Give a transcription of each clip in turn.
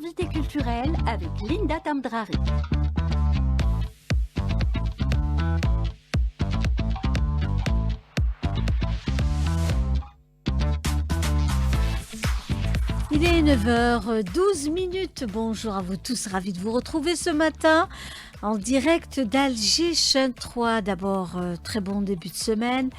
invité culturel avec Linda Tamdrari. Il est 9h12. Bonjour à vous tous, ravi de vous retrouver ce matin en direct d'Alger Chaîne 3. D'abord, très bon début de semaine,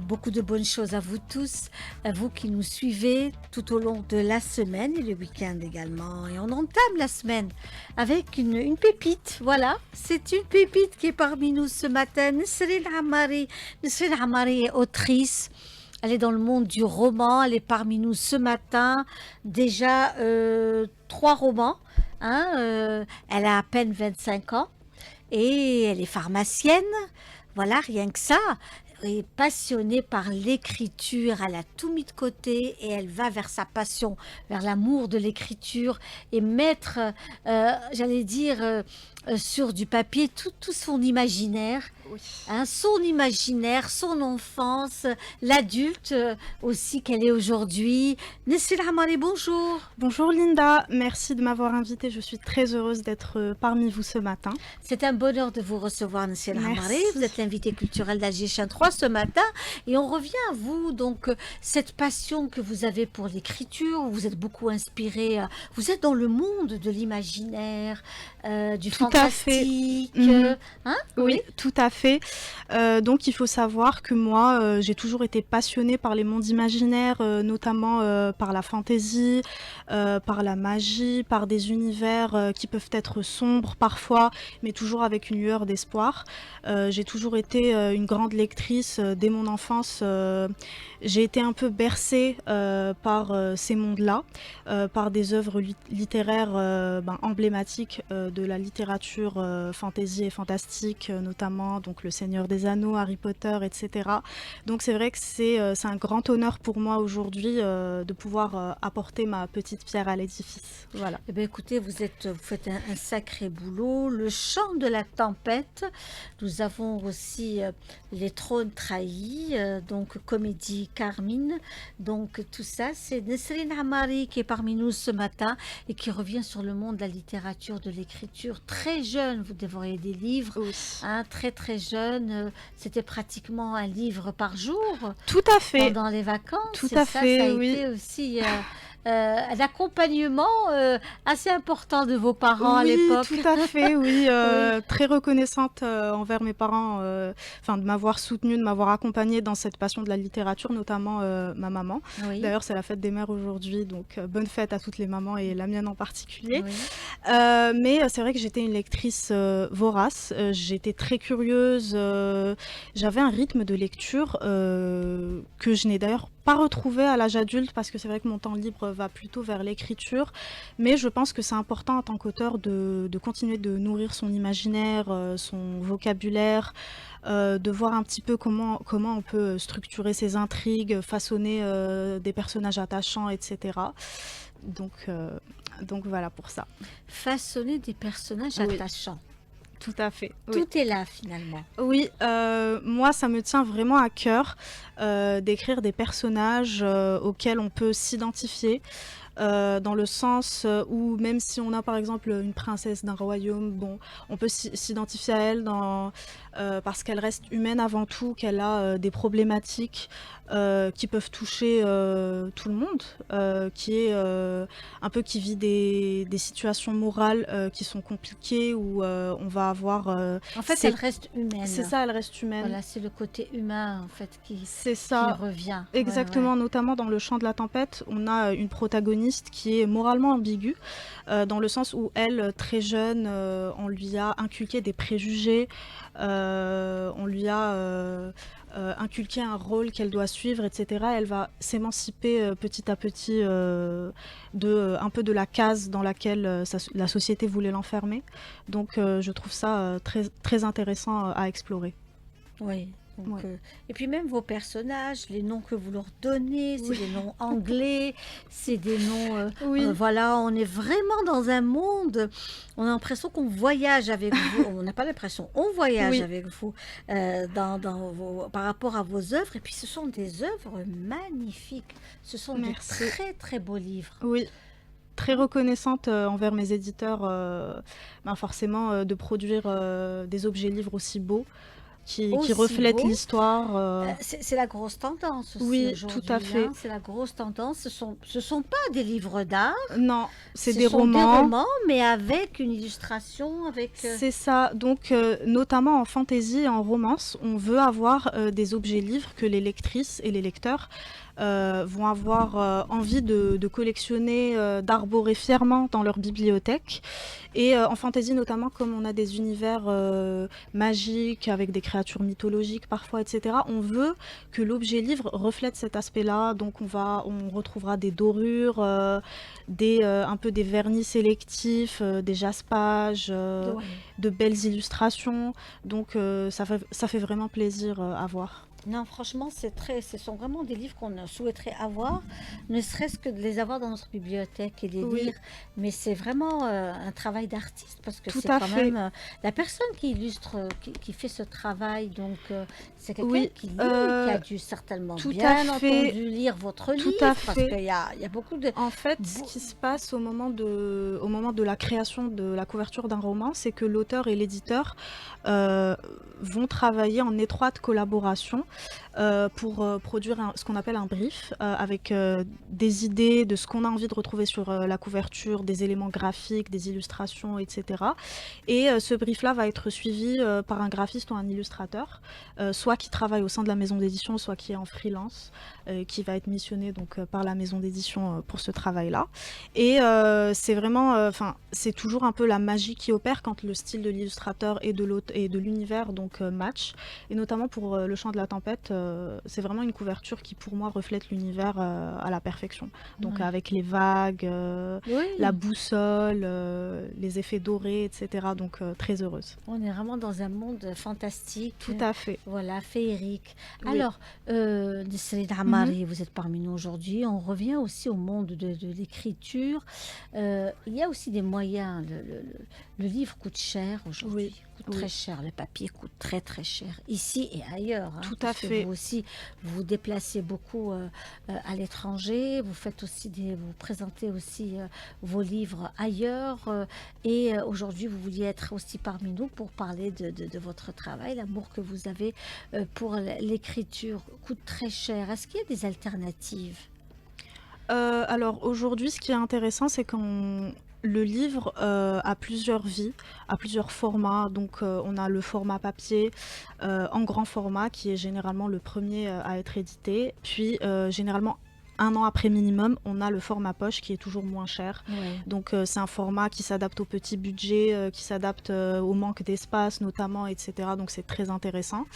beaucoup de bonnes choses à vous tous, à vous qui nous suivez tout au long de la semaine et le week-end également. Et on entame la semaine avec une pépite, voilà, c'est une pépite qui est parmi nous ce matin. Nesrine Hamari. Nesrine Hamari est autrice. Elle est dans le monde du roman, elle est parmi nous ce matin. Déjà 3 romans, hein, elle a à peine 25 ans et elle est pharmacienne. Voilà, rien que ça. Elle est passionnée par l'écriture, elle a tout mis de côté et elle va vers sa passion, vers l'amour de l'écriture et mettre, j'allais dire, sur du papier tout son imaginaire. Oui. Hein, son imaginaire, son enfance, l'adulte aussi qu'elle est aujourd'hui. Nesrine Hamari, bonjour. Bonjour Linda, merci de m'avoir invitée. Je suis très heureuse d'être parmi vous ce matin. C'est un bonheur de vous recevoir, Nesrine Hamari. Merci. Vous êtes l'invité culturel d'Alger Chaîne 3 ce matin et on revient à vous. Donc, cette passion que vous avez pour l'écriture, vous êtes beaucoup inspirée, vous êtes dans le monde de l'imaginaire, du Tout à fait. fantastique. Hein? Oui, tout à fait. Donc il faut savoir que moi, j'ai toujours été passionnée par les mondes imaginaires, notamment par la fantaisie, par la magie, par des univers qui peuvent être sombres parfois, mais toujours avec une lueur d'espoir. J'ai toujours été une grande lectrice dès mon enfance. J'ai été un peu bercée par ces mondes-là, par des œuvres littéraires emblématiques de la littérature fantasy et fantastique, notamment donc Le Seigneur des Anneaux, Harry Potter, etc. Donc c'est vrai que c'est un grand honneur pour moi aujourd'hui de pouvoir apporter ma petite pierre à l'édifice. Voilà. Eh bien, écoutez, vous faites un sacré boulot. Le chant de la tempête. Nous avons aussi Les Trônes trahis, donc comédie Carmine. Donc tout ça, c'est Nesrine Hamari qui est parmi nous ce matin et qui revient sur le monde de la littérature, de l'écriture. Très jeune, vous dévorez des livres. Oui. Hein, très très jeune. C'était pratiquement un livre par jour. Tout à fait. Pendant les vacances. Tout Et à ça, fait, ça a oui. été aussi un accompagnement assez important de vos parents à l'époque. Oui, tout à fait, oui. Oui. Très reconnaissante envers mes parents, de m'avoir soutenue, de m'avoir accompagnée dans cette passion de la littérature, notamment ma maman. Oui. D'ailleurs, c'est la fête des mères aujourd'hui, donc bonne fête à toutes les mamans et la mienne en particulier. Oui. Mais c'est vrai que j'étais une lectrice vorace, j'étais très curieuse, j'avais un rythme de lecture que je n'ai d'ailleurs pas retrouvé à l'âge adulte parce que c'est vrai que mon temps libre va plutôt vers l'écriture, mais je pense que c'est important en tant qu'auteur de continuer de nourrir son imaginaire, son vocabulaire, de voir un petit peu comment on peut structurer ses intrigues, façonner des personnages attachants, etc. Donc voilà pour ça. Façonner des personnages Oui. attachants. Tout à fait. Oui. Tout est là finalement. Oui, moi ça me tient vraiment à cœur d'écrire des personnages auxquels on peut s'identifier. Dans le sens où même si on a par exemple une princesse d'un royaume, bon, on peut s'identifier à elle parce qu'elle reste humaine avant tout, qu'elle a des problématiques qui peuvent toucher tout le monde, qui vit des situations morales qui sont compliquées où on va avoir. En fait, elle reste humaine. C'est ça, elle reste humaine. Voilà, c'est le côté humain en fait qui revient. Exactement, Ouais. notamment dans Le Chant de la tempête, on a une protagoniste qui est moralement ambiguë, dans le sens où elle, très jeune, on lui a inculqué des préjugés, on lui a inculqué un rôle qu'elle doit suivre, etc. Elle va s'émanciper petit à petit un peu de la case dans laquelle la société voulait l'enfermer. Donc je trouve ça très, très intéressant à explorer. Oui. Donc, Ouais. et puis même vos personnages, les noms que vous leur donnez, c'est Oui. des noms anglais, c'est des noms... Oui. voilà, on est vraiment dans un monde, on a l'impression qu'on voyage avec vous, on n'a pas l'impression, on voyage Oui. avec vous par rapport à vos œuvres, et puis ce sont des œuvres magnifiques, ce sont Merci. de très très beaux livres. Oui. très reconnaissante envers mes éditeurs, ben forcément de produire des objets livres aussi beaux, qui Aussi reflètent beau. l'histoire. C'est la grosse tendance aussi Oui, tout à aujourd'hui, hein, fait. c'est la grosse tendance. Ce sont pas des livres d'art, Non, c'est ce des sont des romans. romans, mais avec une illustration, avec... C'est ça. Donc, notamment en fantasy et en romance, on veut avoir des objets livres que les lectrices et les lecteurs vont avoir envie de collectionner, d'arborer fièrement dans leur bibliothèque. Et en fantasy notamment, comme on a des univers magiques avec des créatures mythologiques parfois, etc., on veut que l'objet livre reflète cet aspect-là. Donc on retrouvera des dorures, un peu des vernis sélectifs, des jaspages, Ouais. de belles illustrations. Donc ça fait vraiment plaisir à voir. Non, franchement, ce sont vraiment des livres qu'on souhaiterait avoir, ne serait-ce que de les avoir dans notre bibliothèque et les Oui, lire. Mais c'est vraiment un travail d'artiste parce que tout c'est à quand fait. même la personne qui illustre, qui fait ce travail. Donc, c'est quelqu'un Oui, qui lit, qui a dû certainement tout à bien fait. entendu lire votre Tout à livre parce fait. il y a beaucoup de... En fait, ce beau- qui se passe au moment de la création de la couverture d'un roman, c'est que l'auteur et l'éditeur euh, vont travailler en étroite collaboration pour produire ce qu'on appelle un brief avec des idées de ce qu'on a envie de retrouver sur la couverture, des éléments graphiques, des illustrations, etc. Et ce brief-là va être suivi par un graphiste ou un illustrateur, soit qui travaille au sein de la maison d'édition, soit qui est en freelance, qui va être missionné donc par la maison d'édition pour ce travail-là. Et c'est vraiment, enfin, c'est toujours un peu la magie qui opère quand le style de l'illustrateur et de l'univers donc match. Et notamment pour Le Chant de la Tempête, c'est vraiment une couverture qui pour moi reflète l'univers à la perfection. Donc Ouais. avec les vagues, la Oui, boussole, les effets dorés, etc. Donc très heureuse. on est vraiment dans un monde fantastique. Tout à fait. Voilà, féerique. Oui. Alors, Nesrine Mhm. Amari, vous êtes parmi nous aujourd'hui. On revient aussi au monde de l'écriture. Il y a aussi des moyens. Le livre coûte cher Oui. aujourd'hui, coûte très Oui. cher. Le papier coûte très très cher, ici et ailleurs, hein, Tout à parce que fait. vous aussi, vous vous déplacez beaucoup à l'étranger. Vous présentez aussi vos livres ailleurs. Et aujourd'hui, vous vouliez être aussi parmi nous pour parler de votre travail, l'amour que vous avez pour l'écriture coûte très cher. Est-ce qu'il y a des alternatives? Alors aujourd'hui, ce qui est intéressant, c'est qu'on le livre a plusieurs vies, a plusieurs formats. Donc on a le format papier en grand format qui est généralement le premier à être édité. Puis généralement un an après minimum, on a le format poche qui est toujours moins cher. Ouais. Donc c'est un format qui s'adapte au petit budget, qui s'adapte au manque d'espace notamment, etc. Donc c'est très intéressant.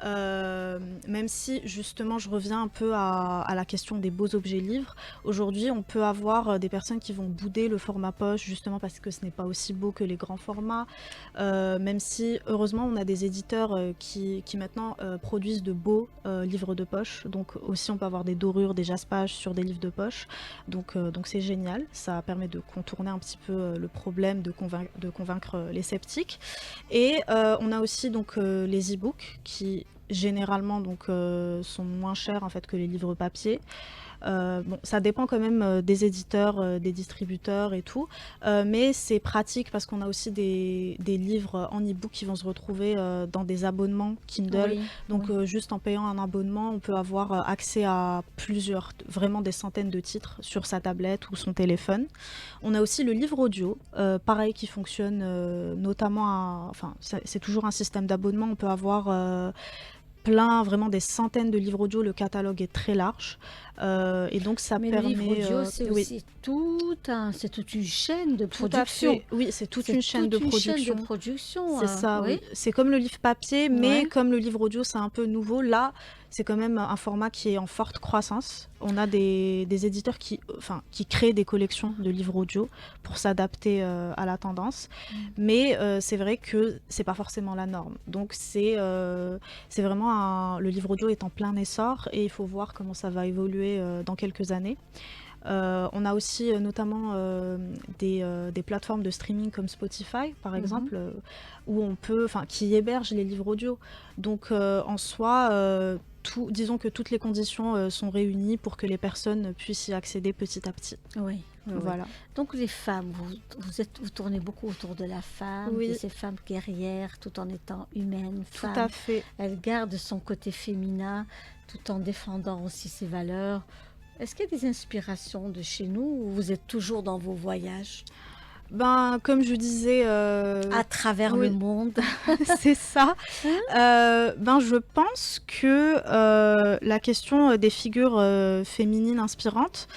Même si justement je reviens un peu à la question des beaux objets livres, aujourd'hui on peut avoir des personnes qui vont bouder le format poche justement parce que ce n'est pas aussi beau que les grands formats, même si heureusement on a des éditeurs qui maintenant produisent de beaux livres de poche, donc aussi on peut avoir des dorures, des jaspages sur des livres de poche, donc c'est génial, ça permet de contourner un petit peu le problème, de convaincre les sceptiques. Et on a aussi donc les e-books qui généralement donc sont moins chers en fait que les livres papier. Bon, ça dépend quand même des éditeurs, des distributeurs et tout, mais c'est pratique parce qu'on a aussi des livres en e-book qui vont se retrouver dans des abonnements Kindle. Oui, Donc oui. juste en payant un abonnement, on peut avoir accès à plusieurs, vraiment des centaines de titres sur sa tablette ou son téléphone. On a aussi le livre audio, pareil qui fonctionne notamment, enfin c'est toujours un système d'abonnement. On peut avoir plein, vraiment des centaines de livres audio, le catalogue est très large. Et donc ça Mais le livre permet... audio, c'est oui, aussi c'est toute une chaîne de tout à production. fait. Oui, c'est toute C'est une chaîne de toute une chaîne de production. production. C'est ça, Oui, oui. C'est comme le livre papier, mais ouais. comme le livre audio, c'est un peu nouveau. Là, c'est quand même un format qui est en forte croissance. On a des éditeurs qui créent des collections de livres audio pour s'adapter à la tendance. Mm. Mais c'est vrai que c'est pas forcément la norme. Donc c'est vraiment le livre audio est en plein essor et il faut voir comment ça va évoluer dans quelques années. On a aussi notamment des plateformes de streaming comme Spotify, par Mhm. exemple, où qui hébergent les livres audio. Donc en soi, disons que toutes les conditions sont réunies pour que les personnes puissent y accéder petit à petit. Oui, oui, oui. Voilà. Donc les femmes, vous tournez beaucoup autour de la femme, de Oui, ces femmes guerrières, tout en étant humaine, tout à femme. fait. Elle garde son côté féminin, tout en défendant aussi ses valeurs. Est-ce qu'il y a des inspirations de chez nous ou vous êtes toujours dans vos voyages Ben, comme je disais, à travers le oui, monde? c'est ça. Ben, je pense que la question des figures féminines inspirantes,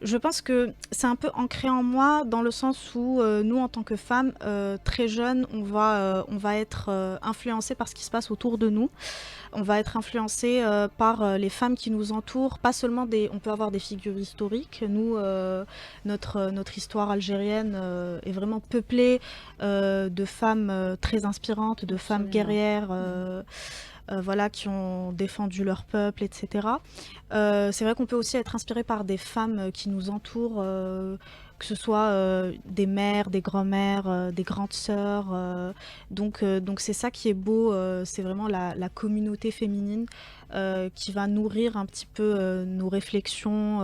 je pense que c'est un peu ancré en moi dans le sens où nous, en tant que femmes, très jeunes, on va être influencées par ce qui se passe autour de nous. On va être influencé par les femmes qui nous entourent, pas seulement des... On peut avoir des figures historiques. Nous, notre histoire algérienne est vraiment peuplée de femmes très inspirantes, de femmes Absolument. guerrières, voilà, qui ont défendu leur peuple, etc. C'est vrai qu'on peut aussi être inspiré par des femmes qui nous entourent, que ce soit des mères, des grands-mères, des grandes sœurs. Donc c'est ça qui est beau, c'est vraiment la communauté féminine qui va nourrir un petit peu nos réflexions,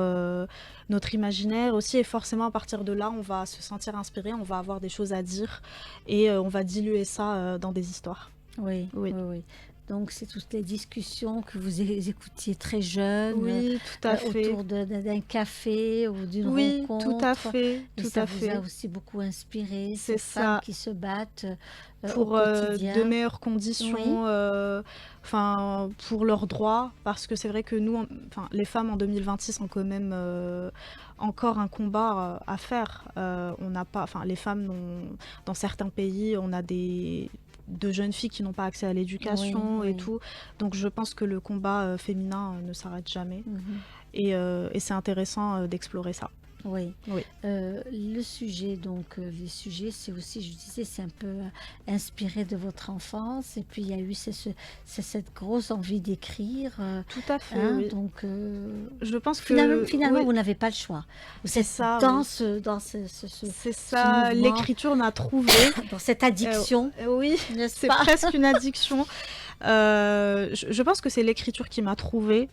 notre imaginaire aussi. Et forcément, à partir de là, on va se sentir inspiré, on va avoir des choses à dire et on va diluer ça dans des histoires. Oui, Oui. oui, oui. Donc, c'est toutes les discussions que vous écoutiez très jeune, Oui, tout à fait. autour d'un café ou d'une Oui, tout à rencontre. fait, Et tout ça à vous a fait. aussi beaucoup inspiré, ces C'est femmes ça. qui se battent au Pour de quotidien. meilleures Oui, conditions, enfin pour leurs droits, parce que c'est vrai que nous, enfin les femmes en 2026 ont quand même encore un combat à faire. On n'a pas, enfin les femmes dans certains pays, on a de jeunes filles qui n'ont pas accès à oui, l'éducation et oui. tout. Donc je pense que le combat féminin ne s'arrête jamais. Mhm. Et c'est intéressant d'explorer ça. Oui. Oui. Le sujet, donc, les sujets, c'est aussi, je disais, c'est un peu inspiré de votre enfance. Et puis, il y a eu cette grosse envie d'écrire. Tout à fait, Hein, oui. donc, Je pense finalement, oui, vous n'avez pas le choix. Vous c'est êtes ça, dans oui. C'est ce ça, mouvement, l'écriture m'a trouvée. dans cette addiction, Oui, n'est-ce c'est pas? presque une addiction. Je pense que c'est l'écriture qui m'a trouvée.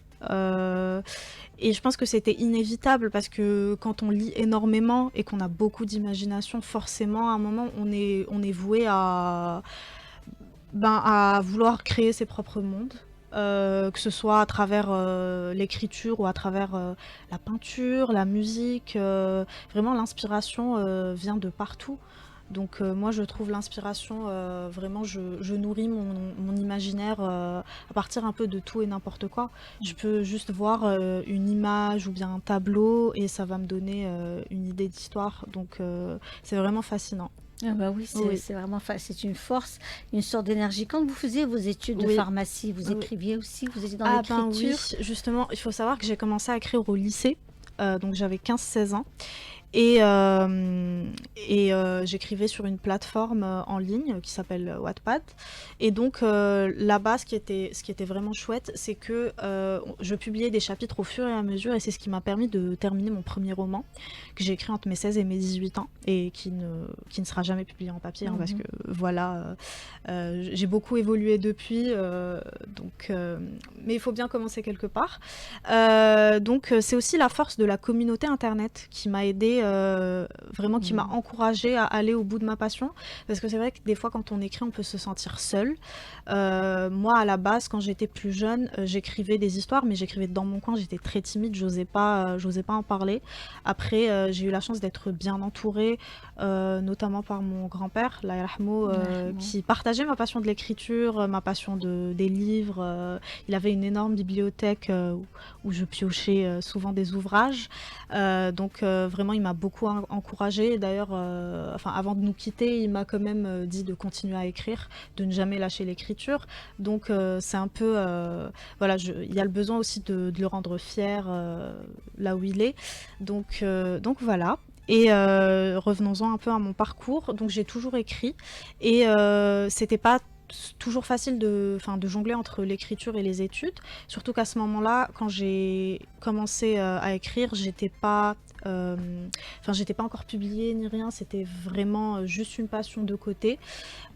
Et je pense que c'était inévitable parce que quand on lit énormément et qu'on a beaucoup d'imagination, forcément, à un moment, on est voué à vouloir créer ses propres mondes. Que ce soit à travers l'écriture ou à travers la peinture, la musique. Vraiment, l'inspiration vient de partout. Donc moi, je trouve l'inspiration, vraiment, je nourris mon imaginaire à partir un peu de tout et n'importe quoi. Je peux juste voir une image ou bien un tableau et ça va me donner une idée d'histoire. Donc c'est vraiment fascinant. Ah bah oui, Oui, c'est vraiment, c'est une force, une sorte d'énergie. Quand vous faisiez vos études de oui, pharmacie, vous oui. écriviez aussi, vous étiez dans Ah ben oui, l'écriture. justement, il faut savoir que j'ai commencé à écrire au lycée, donc j'avais 15-16 ans. J'écrivais sur une plateforme en ligne qui s'appelle Wattpad. Et donc là-bas, ce qui était vraiment chouette, c'est que je publiais des chapitres au fur et à mesure et c'est ce qui m'a permis de terminer mon premier roman que j'ai écrit entre mes 16 et mes 18 ans et qui ne sera jamais publié en papier hein, parce Mhm. que voilà, j'ai beaucoup évolué depuis. Mais il faut bien commencer quelque part. Donc c'est aussi la force de la communauté internet qui m'a aidée, vraiment qui m'a Mhm. encouragée à aller au bout de ma passion. Parce que c'est vrai que des fois quand on écrit, on peut se sentir seul. Moi à la base, quand j'étais plus jeune, j'écrivais des histoires, mais j'écrivais dans mon coin, j'étais très timide, j'osais pas en parler. Après, j'ai eu la chance d'être bien entourée, notamment par mon grand-père, Allah yarhamou, Ouais, qui partageait ma passion de l'écriture, ma passion des livres. Il avait une énorme bibliothèque où je piochais souvent des ouvrages. Donc vraiment, il m'a beaucoup encouragée. D'ailleurs, avant de nous quitter, il m'a quand même dit de continuer à écrire, de ne jamais lâcher l'écriture. Donc c'est un peu, voilà, il y a le besoin aussi de le rendre fier là où il est. Donc voilà. Et revenons-en un peu à mon parcours. Donc j'ai toujours écrit et c'était pas toujours facile de jongler entre l'écriture et les études. Surtout qu'à ce moment-là, quand j'ai commencé à écrire, j'étais pas encore publiée ni rien. C'était vraiment juste une passion de côté.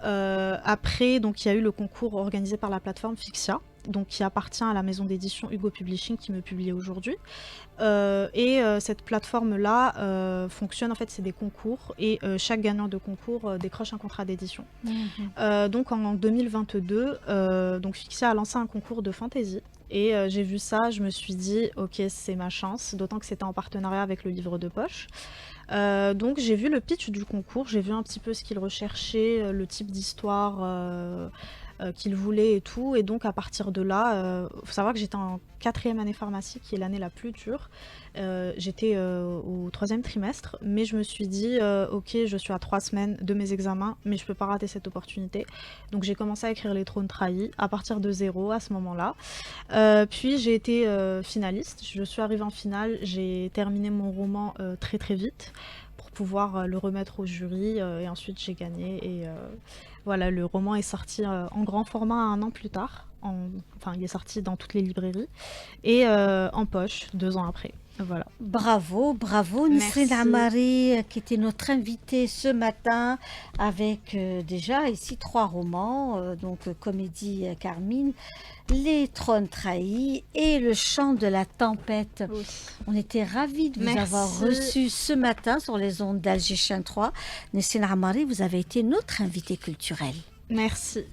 Après, donc il y a eu le concours organisé par la plateforme Fixia. donc qui appartient à la maison d'édition Hugo Publishing qui me publie aujourd'hui. Cette plateforme-là fonctionne, en fait, c'est des concours et chaque gagnant de concours décroche un contrat d'édition. Donc en 2022, donc Fixia a lancé un concours de fantasy. Et j'ai vu ça, je me suis dit, ok, c'est ma chance, d'autant que c'était en partenariat avec le livre de poche. Donc j'ai vu le pitch du concours, j'ai vu un petit peu ce qu'il recherchait, le type d'histoire qu'il voulait et tout. Et donc à partir de là, faut savoir que j'étais en 4e année pharmacie, qui est l'année la plus dure. J'étais au 3e trimestre, mais je me suis dit, ok, je suis à 3 semaines de mes examens, mais je peux pas rater cette opportunité. Donc j'ai commencé à écrire Les Trônes Trahis à partir de zéro à ce moment-là. Puis j'ai été finaliste, je suis arrivée en finale, j'ai terminé mon roman très très vite pour pouvoir le remettre au jury et ensuite j'ai gagné et voilà, le roman est sorti en grand format 1 an plus tard, enfin il est sorti dans toutes les librairies et en poche 2 ans après. Voilà. Bravo, bravo Merci. Nesrine Amari qui était notre invitée ce matin avec déjà ici 3 romans, donc Comédie Carmine, Les Trônes Trahis et Le Chant de la Tempête. Oui. On était ravis de vous Merci. avoir reçu ce matin sur les ondes d'Alger Chaîne 3. Nesrine Amari, vous avez été notre invitée culturelle. Merci.